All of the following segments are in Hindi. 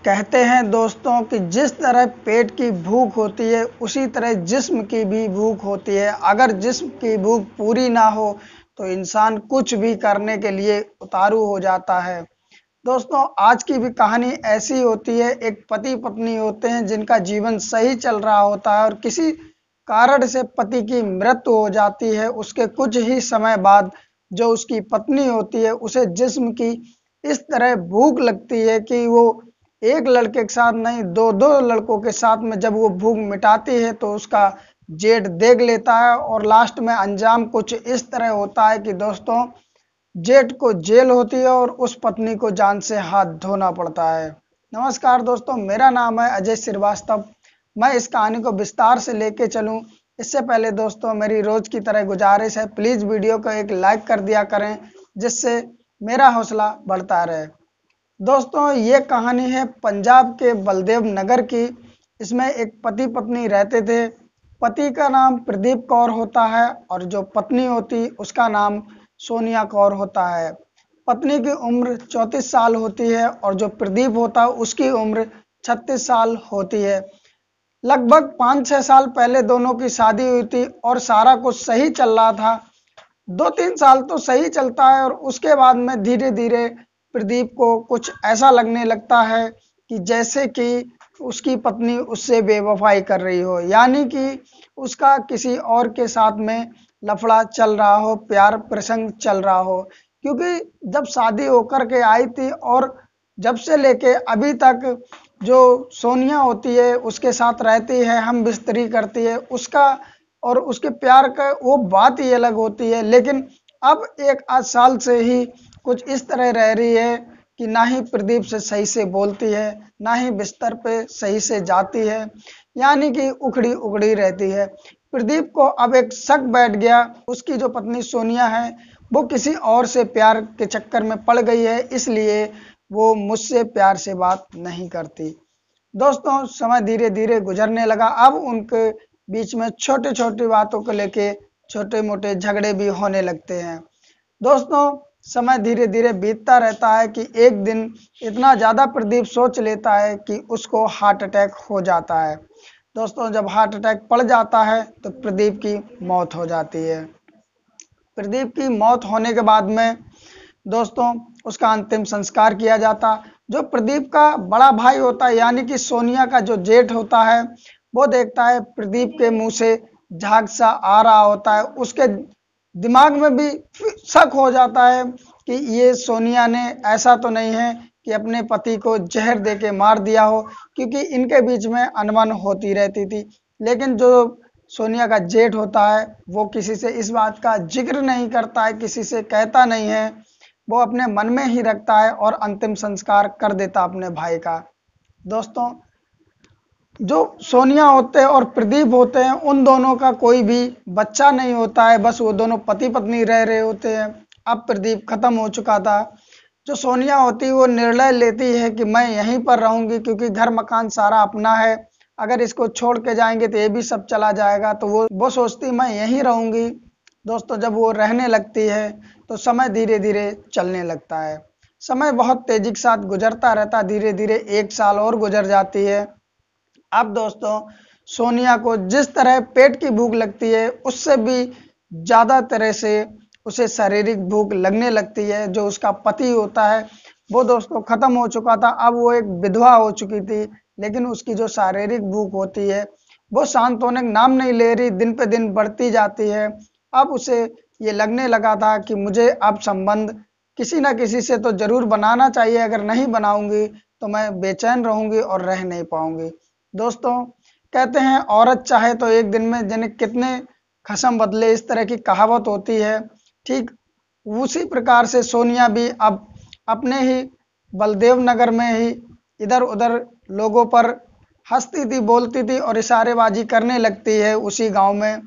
कहते हैं दोस्तों कि जिस तरह पेट की भूख होती है उसी तरह जिस्म की भी भूख होती है। अगर जिस्म की भूख पूरी ना हो तो इंसान कुछ भी करने के लिए उतारू हो जाता है। दोस्तों आज की भी कहानी ऐसी होती है। एक पति पत्नी होते हैं जिनका जीवन सही चल रहा होता है और किसी कारण से पति की मृत्यु हो जाती है। उसके कुछ ही समय बाद जो उसकी पत्नी होती है उसे जिस्म की इस तरह भूख लगती है कि वो एक लड़के के साथ नहीं दो दो लड़कों के साथ में जब वो भूख मिटाती है तो उसका जेठ देख लेता है और लास्ट में अंजाम कुछ इस तरह होता है कि दोस्तों जेठ को जेल होती है और उस पत्नी को जान से हाथ धोना पड़ता है। नमस्कार दोस्तों, मेरा नाम है अजय श्रीवास्तव। मैं इस कहानी को विस्तार से लेके चलूं इससे पहले दोस्तों मेरी रोज की तरह गुजारिश है, प्लीज वीडियो को एक लाइक कर दिया करें जिससे मेरा हौसला बढ़ता रहे। दोस्तों ये कहानी है पंजाब के बलदेव नगर की। इसमें एक पति पत्नी रहते थे। पति का नाम प्रदीप कौर होता है और जो पत्नी होती उसका नाम सोनिया कौर होता है। पत्नी की उम्र 34 साल होती है और जो प्रदीप होता है उसकी उम्र 36 साल होती है। लगभग 5-6 साल पहले दोनों की शादी हुई थी और सारा कुछ सही चल रहा था। 2-3 साल तो सही चलता है और उसके बाद में धीरे धीरे प्रदीप को कुछ ऐसा लगने लगता है कि जैसे कि उसकी पत्नी उससे बेवफाई कर रही हो, यानी कि उसका किसी और के साथ में लफड़ा चल रहा हो, प्यार प्रसंग चल रहा हो। क्योंकि जब शादी होकर के आई थी और जब से लेके अभी तक जो सोनिया होती है उसके साथ रहती है, हम बिस्तरी करती है, उसका और उसके प्यार का वो बात ही अलग होती है। लेकिन अब 1-8 साल से ही कुछ इस तरह रह रही है कि ना ही प्रदीप से सही से बोलती है, ना ही बिस्तर पे सही से जाती है, यानी कि उखड़ी उखड़ी रहती है। प्रदीप को अब एक शक बैठ गया, उसकी जो पत्नी सोनिया है वो किसी और से प्यार के चक्कर में पड़ गई है, इसलिए वो मुझसे प्यार से बात नहीं करती। दोस्तों समय धीरे धीरे गुजरने लगा। अब उनके बीच में छोटे छोटी बातों को लेके छोटे मोटे झगड़े भी होने लगते हैं। दोस्तों समय धीरे धीरे बीतता रहता है कि एक दिन इतना ज़्यादा प्रदीप सोच लेता है कि उसको हार्ट अटैक हो जाता है। दोस्तों जब हार्ट अटैक पड़ जाता है तो प्रदीप की मौत हो जाती है। प्रदीप की मौत होने के बाद में दोस्तों उसका अंतिम संस्कार किया जाता। जो प्रदीप का बड़ा भाई होता है यानी कि सोनिया का जो जेठ होता है वो देखता है प्रदीप के मुंह से झाग सा आ रहा होता है। उसके दिमाग में भी शक हो जाता है कि ये सोनिया ने ऐसा तो नहीं है कि अपने पति को जहर दे के मार दिया हो, क्योंकि इनके बीच में अनबन होती रहती थी। लेकिन जो सोनिया का जेठ होता है वो किसी से इस बात का जिक्र नहीं करता है, किसी से कहता नहीं है, वो अपने मन में ही रखता है और अंतिम संस्कार कर देता अपने भाई का। दोस्तों जो सोनिया होते हैं और प्रदीप होते हैं उन दोनों का कोई भी बच्चा नहीं होता है, बस वो दोनों पति पत्नी रह रहे होते हैं। अब प्रदीप खत्म हो चुका था। जो सोनिया होती है वो निर्णय लेती है कि मैं यहीं पर रहूंगी, क्योंकि घर मकान सारा अपना है, अगर इसको छोड़ के जाएंगे तो ये भी सब चला जाएगा, तो वो सोचती मैं यहीं रहूंगी। दोस्तों जब वो रहने लगती है तो समय धीरे धीरे चलने लगता है। समय बहुत तेजी के साथ गुजरता रहता, धीरे धीरे 1 साल और गुजर जाती है। अब दोस्तों सोनिया को जिस तरह पेट की भूख लगती है उससे भी ज़्यादा तरह से उसे शारीरिक भूख लगने लगती है। जो उसका पति होता है वो दोस्तों खत्म हो चुका था, अब वो एक विधवा हो चुकी थी, लेकिन उसकी जो शारीरिक भूख होती है वो शांत होने का नाम नहीं ले रही, दिन पे दिन बढ़ती जाती है। अब उसे ये लगने लगा था कि मुझे अब संबंध किसी ना किसी से तो जरूर बनाना चाहिए, अगर नहीं बनाऊंगी तो मैं बेचैन रहूंगी और रह नहीं पाऊंगी। दोस्तों कहते हैं औरत चाहे तो एक दिन में जाने कितने खसम बदले, इस तरह की कहावत होती है। ठीक उसी प्रकार से सोनिया भी अब अपने ही बलदेव नगर में ही इधर उधर लोगों पर हंसती थी, बोलती थी और इशारेबाजी करने लगती है उसी गांव में।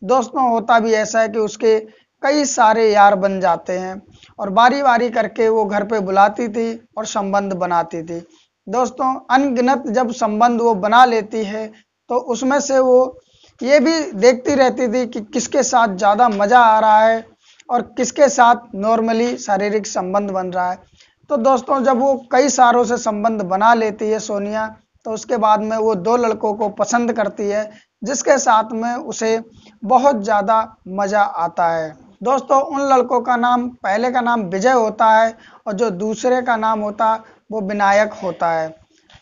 दोस्तों होता भी ऐसा है कि उसके कई सारे यार बन जाते हैं और बारी बारी करके वो घर पे बुलाती थी और संबंध बनाती थी। दोस्तों अनगिनत जब संबंध वो बना लेती है तो उसमें से वो ये भी देखती रहती थी कि किसके साथ ज़्यादा मज़ा आ रहा है और किसके साथ नॉर्मली शारीरिक संबंध बन रहा है। तो दोस्तों जब वो कई सारों से संबंध बना लेती है सोनिया, तो उसके बाद में वो 2 लड़कों को पसंद करती है, जिसके साथ में उसे बहुत ज़्यादा मज़ा आता है। दोस्तों उन लड़कों का नाम, पहले का नाम विजय होता है और जो दूसरे का नाम होता है वो विनायक होता है।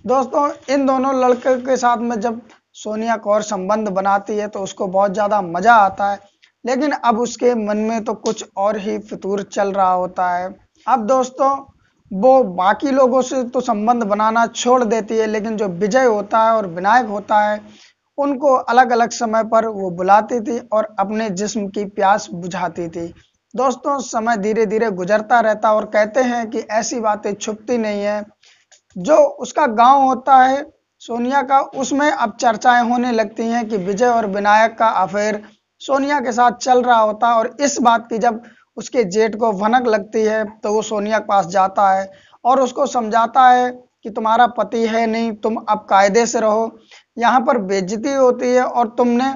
दोस्तों इन दोनों लड़के के साथ में जब सोनिया कौर संबंध बनाती है तो उसको बहुत ज़्यादा मज़ा आता है, लेकिन अब उसके मन में तो कुछ और ही फितूर चल रहा होता है। अब दोस्तों वो बाकी लोगों से तो संबंध बनाना छोड़ देती है, लेकिन जो विजय होता है और विनायक होता है उनको अलग अलग समय पर वो बुलाती थी और अपने जिस्म की प्यास बुझाती थी। दोस्तों समय धीरे धीरे गुजरता रहता और कहते हैं कि ऐसी बातें छुपती नहीं है। जो उसका गांव होता है सोनिया का, उसमें अब चर्चाएं होने लगती हैं कि विजय और विनायक का अफेयर सोनिया के साथ चल रहा होता है। और इस बात की जब उसके जेठ को भनक लगती है तो वो सोनिया के पास जाता है और उसको समझाता है कि तुम्हारा पति है नहीं, तुम अब कायदे से रहो, यहाँ पर बेइज्जती होती है और तुमने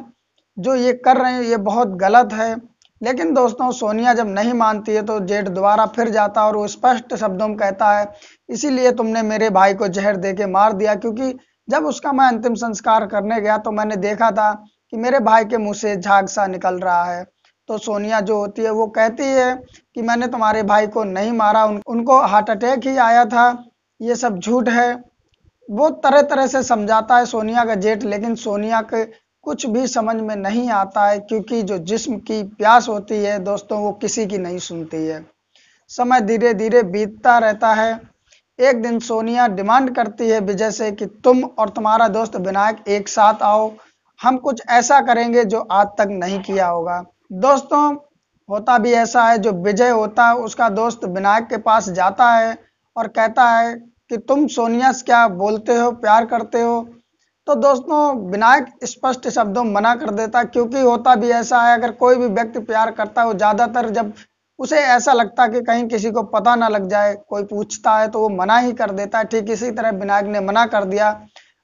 जो ये कर रहे हैं ये बहुत गलत है। लेकिन दोस्तों सोनिया जब नहीं मानती है तो जेठ दोबारा फिर जाता है और वो स्पष्ट शब्दों में कहता है, इसीलिए तुमने मेरे भाई को जहर दे के मार दिया, क्योंकि जब उसका मैं अंतिम संस्कार करने गया तो मैंने देखा था कि मेरे भाई के मुंह से झाग सा निकल रहा है। तो सोनिया जो होती है वो कहती है कि मैंने तुम्हारे भाई को नहीं मारा, उनको हार्ट अटैक ही आया था, ये सब झूठ है। वो तरह तरह से समझाता है सोनिया का जेठ, लेकिन सोनिया के कुछ भी समझ में नहीं आता है, क्योंकि जो जिस्म की प्यास होती है दोस्तों वो किसी की नहीं सुनती है। समय धीरे धीरे बीतता रहता है। एक दिन सोनिया डिमांड करती है विजय से कि तुम और तुम्हारा दोस्त विनायक एक साथ आओ, हम कुछ ऐसा करेंगे जो आज तक नहीं किया होगा। दोस्तों होता भी ऐसा है, जो विजय होता है उसका दोस्त विनायक के पास जाता है और कहता है कि तुम सोनिया से क्या बोलते हो, प्यार करते हो। तो दोस्तों विनायक स्पष्ट शब्दों में मना कर देता है, क्योंकि होता भी ऐसा है, अगर कोई भी व्यक्ति प्यार करता है वो ज़्यादातर जब उसे ऐसा लगता है कि कहीं किसी को पता ना लग जाए, कोई पूछता है तो वो मना ही कर देता है। ठीक इसी तरह विनायक ने मना कर दिया।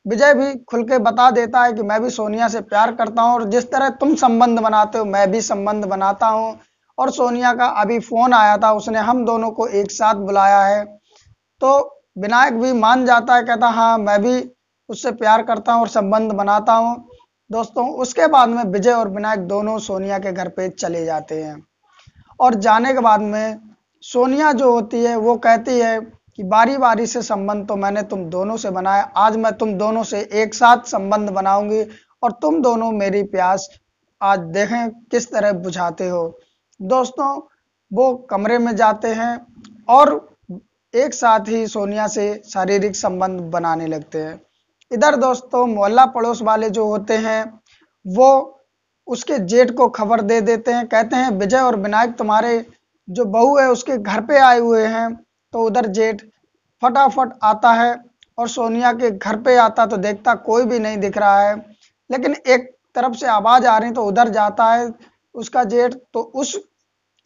विजय भी खुल के बता देता है कि मैं भी सोनिया से प्यार करता हूँ और जिस तरह तुम संबंध बनाते हो मैं भी संबंध बनाता हूँ। और सोनिया का अभी फोन आया था, उसने हम दोनों को एक साथ बुलाया है। तो विनायक भी मान जाता है, कहता हाँ मैं भी उससे प्यार करता हूँ और संबंध बनाता हूँ। दोस्तों उसके बाद में विजय और विनायक दोनों सोनिया के घर पे चले जाते हैं और जाने के बाद में सोनिया जो होती है वो कहती है कि बारी बारी से संबंध तो मैंने तुम दोनों से बनाया, आज मैं तुम दोनों से एक साथ संबंध बनाऊंगी और तुम दोनों मेरी प्यास आज देखें किस तरह बुझाते हो। दोस्तों वो कमरे में जाते हैं और एक साथ ही सोनिया से शारीरिक संबंध बनाने लगते हैं। इधर दोस्तों मोहल्ला पड़ोस वाले जो होते हैं वो उसके जेठ को खबर दे देते हैं, कहते हैं विजय और विनायक तुम्हारे जो बहू है उसके घर पे आए हुए हैं। तो उधर जेठ फटाफट आता है और सोनिया के घर पे आता तो देखता कोई भी नहीं दिख रहा है, लेकिन एक तरफ से आवाज आ रही तो उधर जाता है उसका जेठ, तो उस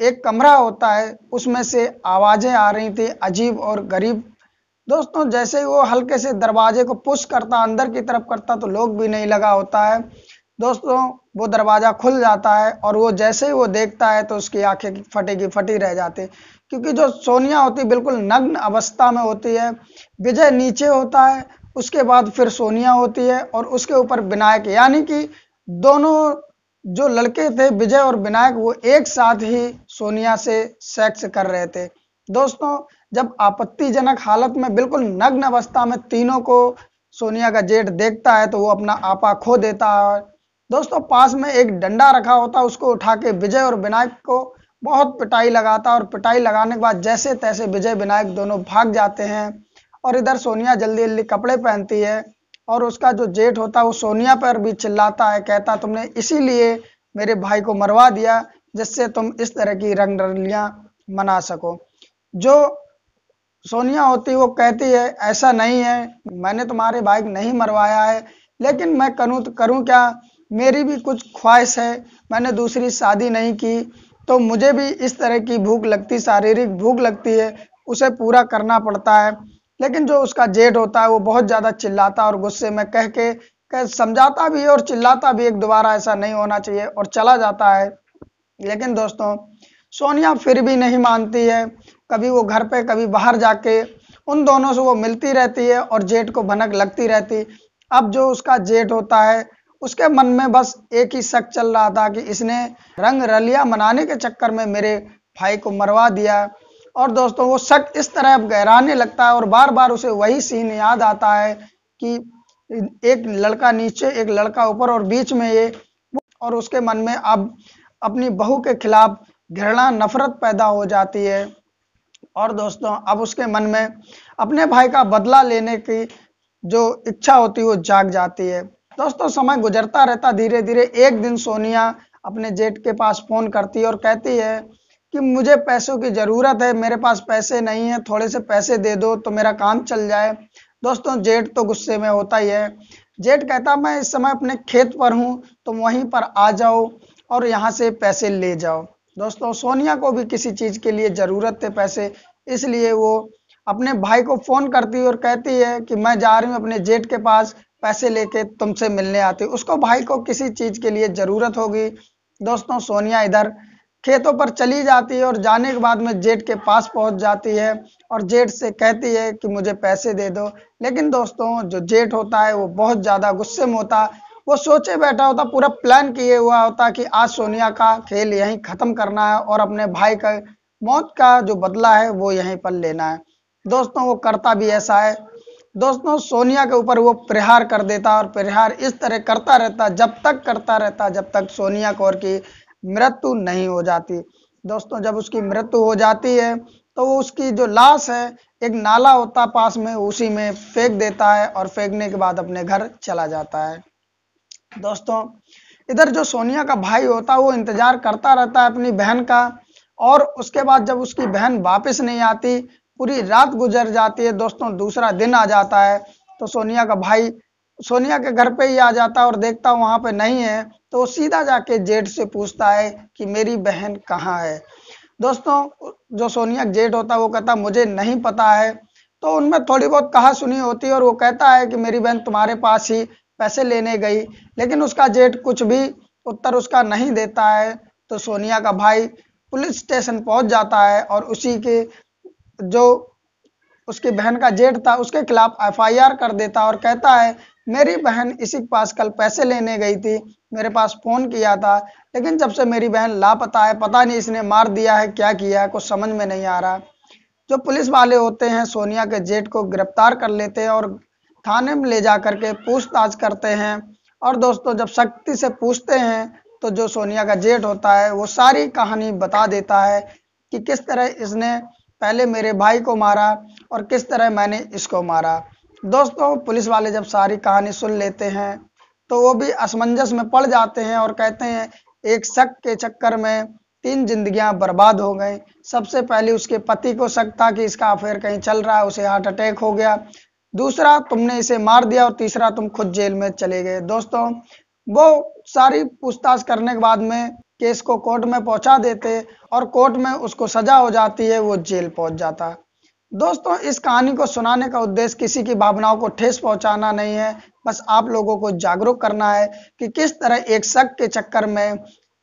एक कमरा होता है उसमें से आवाजें आ रही थी अजीब और गरीब। दोस्तों जैसे ही वो हल्के से दरवाजे को पुश करता अंदर की तरफ करता तो लोग भी नहीं लगा होता है। दोस्तों वो दरवाजा खुल जाता है और वो जैसे ही वो देखता है तो उसकी आंखें फटी की फटी रह जाती, क्योंकि जो सोनिया होती बिल्कुल नग्न अवस्था में होती है। विजय नीचे होता है, उसके बाद फिर सोनिया होती है और उसके ऊपर विनायक, यानी कि दोनों जो लड़के थे विजय और विनायक वो एक साथ ही सोनिया से सेक्स कर रहे थे। दोस्तों जब आपत्तिजनक हालत में बिल्कुल नग्न अवस्था में तीनों को सोनिया का जेठ देखता है तो वो अपना आपा खो देता है। दोस्तों पास में एक डंडा रखा होता, उसको उठा के विजय और विनायक को बहुत पिटाई लगाता और पिटाई लगाने के बाद जैसे तैसे विजय विनायक दोनों भाग जाते हैं। और इधर सोनिया जल्दी जल्दी कपड़े पहनती है और उसका जो जेठ होता है वो सोनिया पर भी चिल्लाता है, कहता तुमने इसीलिए मेरे भाई को मरवा दिया जिससे तुम इस तरह की रंगरलियां मना सको। जो सोनिया होती वो कहती है ऐसा नहीं है, मैंने तुम्हारे भाई को नहीं मरवाया है, लेकिन मैं करूँ तो करूँ क्या, मेरी भी कुछ ख्वाहिश है, मैंने दूसरी शादी नहीं की तो मुझे भी इस तरह की भूख लगती, शारीरिक भूख लगती है, उसे पूरा करना पड़ता है। लेकिन जो उसका जेठ होता है वो बहुत ज़्यादा चिल्लाता और गुस्से में कह समझाता भी है और चिल्लाता भी, एक दोबारा ऐसा नहीं होना चाहिए और चला जाता है। लेकिन दोस्तों सोनिया फिर भी नहीं मानती है कभी वो घर पे कभी बाहर जाके उन दोनों से वो मिलती रहती है और जेठ को भनक लगती रहती। अब जो उसका जेठ होता है उसके मन में बस एक ही शक चल रहा था कि इसने रंग रलिया मनाने के चक्कर में मेरे भाई को मरवा दिया। और दोस्तों वो शक इस तरह अब गहराने लगता है और बार बार उसे वही सीन याद आता है कि एक लड़का नीचे एक लड़का ऊपर और बीच में ये, और उसके मन में अब अपनी बहू के खिलाफ घृणा नफरत पैदा हो जाती है। और दोस्तों अब उसके मन में अपने भाई का बदला लेने की जो इच्छा होती है वो जाग जाती है। दोस्तों समय गुजरता रहता धीरे धीरे। एक दिन सोनिया अपने जेठ के पास फोन करती है और कहती है कि मुझे पैसों की जरूरत है, मेरे पास पैसे नहीं है, थोड़े से पैसे दे दो तो मेरा काम चल जाए। दोस्तों जेठ तो गुस्से में होता ही है। जेठ कहता मैं इस समय अपने खेत पर हूँ, तुम वहीं पर आ जाओ और यहाँ से पैसे ले जाओ। दोस्तों सोनिया को भी किसी चीज के लिए जरूरत थे पैसे, इसलिए वो अपने भाई को फोन करती है और कहती है कि मैं जा रही हूँ अपने जेठ के पास, पैसे लेके तुमसे मिलने आती। उसको भाई को किसी चीज के लिए जरूरत होगी। दोस्तों सोनिया इधर खेतों पर चली जाती है और जाने के बाद में जेठ के पास पहुंच जाती है और जेठ से कहती है कि मुझे पैसे दे दो। लेकिन दोस्तों जो जेठ होता है वो बहुत ज्यादा गुस्से में होता। वो सोचे बैठा होता, पूरा प्लान किए हुआ होता कि आज सोनिया का खेल यहीं खत्म करना है और अपने भाई का मौत का जो बदला है वो यहीं पर लेना है। दोस्तों वो करता भी ऐसा है। दोस्तों सोनिया के ऊपर वो प्रहार कर देता और प्रहार इस तरह करता रहता जब तक करता रहता जब तक सोनिया कौर की मृत्यु नहीं हो जाती। दोस्तों जब उसकी मृत्यु हो जाती है तो वो उसकी जो लाश है एक नाला होता पास में, उसी में फेंक देता है और फेंकने के बाद अपने घर चला जाता है। दोस्तों इधर जो सोनिया का भाई होता है वो इंतजार करता रहता है अपनी बहन का, और उसके बाद जब उसकी बहन वापस नहीं आती, पूरी रात गुजर जाती है। दोस्तों दूसरा दिन आ जाता है तो सोनिया का भाई सोनिया के घर पे ही आ जाता है और देखता वहां पे नहीं है तो वो सीधा जाके जेठ से पूछता है कि मेरी बहन कहाँ है। दोस्तों जो सोनिया का जेठ होता है वो कहता मुझे नहीं पता है। तो उनमें थोड़ी बहुत कहा सुनी होती है और वो कहता है कि मेरी बहन तुम्हारे पास ही पैसे लेने गई, लेकिन उसका जेठ कुछ भी उत्तर उसका नहीं देता है। तो सोनिया का भाई पुलिस स्टेशन पहुंच जाता है और उसी के जो उसकी बहन का जेठ था उसके खिलाफ एफआईआर कर देता और कहता है मेरी बहन इसी के पास कल पैसे लेने गई थी, मेरे पास फोन किया था, लेकिन जब से मेरी बहन लापता है, पता नहीं इसने मार दिया है क्या किया है, कुछ समझ में नहीं आ रहा। जो पुलिस वाले होते हैं सोनिया के जेठ को गिरफ्तार कर लेते हैं और थाने में ले जा करके पूछताछ करते हैं। और दोस्तों जब सख्ती से पूछते हैं तो जो सोनिया का जेठ होता है वो सारी कहानी बता देता है कि किस तरह इसने पहले मेरे भाई को मारा और किस तरह मैंने इसको मारा। दोस्तों पुलिस वाले जब सारी कहानी सुन लेते हैं तो वो भी असमंजस में पड़ जाते हैं और कहते हैं एक शक के चक्कर में 3 जिंदगियां बर्बाद हो गई। सबसे पहले उसके पति को शक था कि इसका अफेयर कहीं चल रहा है, उसे हार्ट अटैक हो गया, दूसरा तुमने इसे मार दिया और तीसरा तुम खुद जेल में चले गए। दोस्तों वो सारी पूछताछ करने के बाद में केस को कोर्ट में पहुंचा देते और कोर्ट में उसको सजा हो जाती है, वो जेल पहुंच जाता। दोस्तों इस कहानी को सुनाने का उद्देश्य किसी की भावनाओं को ठेस पहुंचाना नहीं है, बस आप लोगों को जागरूक करना है कि किस तरह एक शक के चक्कर में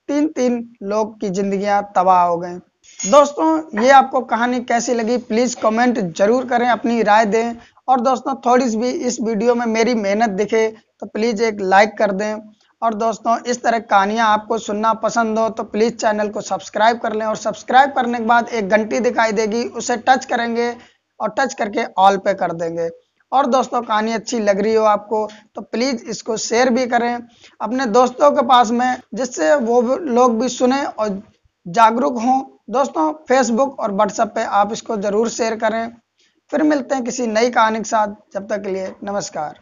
3 लोग की जिंदगियां तबाह हो गए। दोस्तों ये आपको कहानी कैसी लगी प्लीज कमेंट जरूर करें, अपनी राय दें। और दोस्तों थोड़ी सी भी इस वीडियो में मेरी मेहनत दिखे तो प्लीज एक लाइक कर दें। और दोस्तों इस तरह कहानियां आपको सुनना पसंद हो तो प्लीज चैनल को सब्सक्राइब कर लें, और सब्सक्राइब करने के बाद एक घंटी दिखाई देगी, उसे टच करेंगे और टच करके ऑल पे कर देंगे। और दोस्तों कहानी अच्छी लग रही हो आपको तो प्लीज इसको शेयर भी करें अपने दोस्तों के पास में, जिससे वो लोग भी सुने और जागरूक हों। दोस्तों फेसबुक और व्हाट्सएप पे आप इसको जरूर शेयर करें। फिर मिलते हैं किसी नई कहानी के साथ, जब तक के लिए नमस्कार।